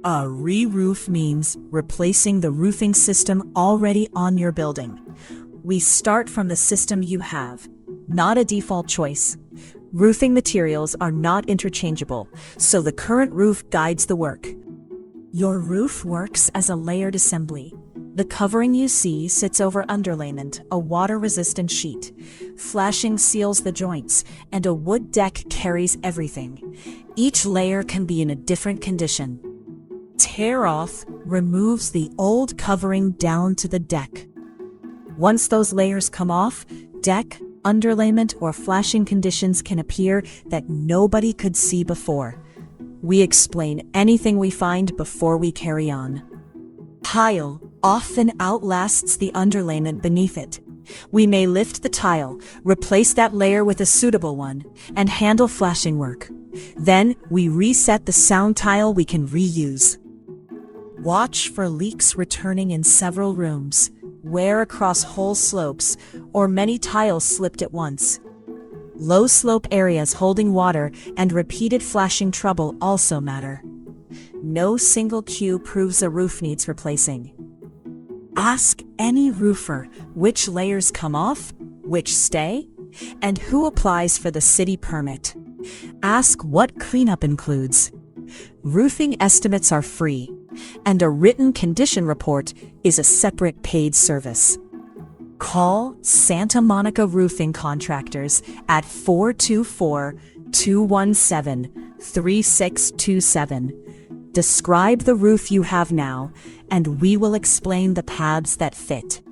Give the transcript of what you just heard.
A re-roof means replacing the roofing system already on your building. We start from the system you have, not a default choice. Roofing materials are not interchangeable, so the current roof guides the work. Your roof works as a layered assembly. The covering you see sits over underlayment, a water-resistant sheet. Flashing seals the joints, and a wood deck carries everything. Each layer can be in a different condition. Tear off removes the old covering down to the deck. Once those layers come off, deck, underlayment, or flashing conditions can appear that nobody could see before. We explain anything we find before we carry on. Tile often outlasts the underlayment beneath it. We may lift the tile, replace that layer with a suitable one, and handle flashing work. Then we reset the sound tile we can reuse. Watch for leaks returning in several rooms, wear across whole slopes, or many tiles slipped at once. Low slope areas holding water and repeated flashing trouble also matter. No single cue proves a roof needs replacing. Ask any roofer which layers come off, which stay, and who applies for the city permit. Ask what cleanup includes. Roofing estimates are free, and a written condition report is a separate paid service. Call Santa Monica Roofing Contractors at 424-217-3627. Describe the roof you have now, and we will explain the paths that fit.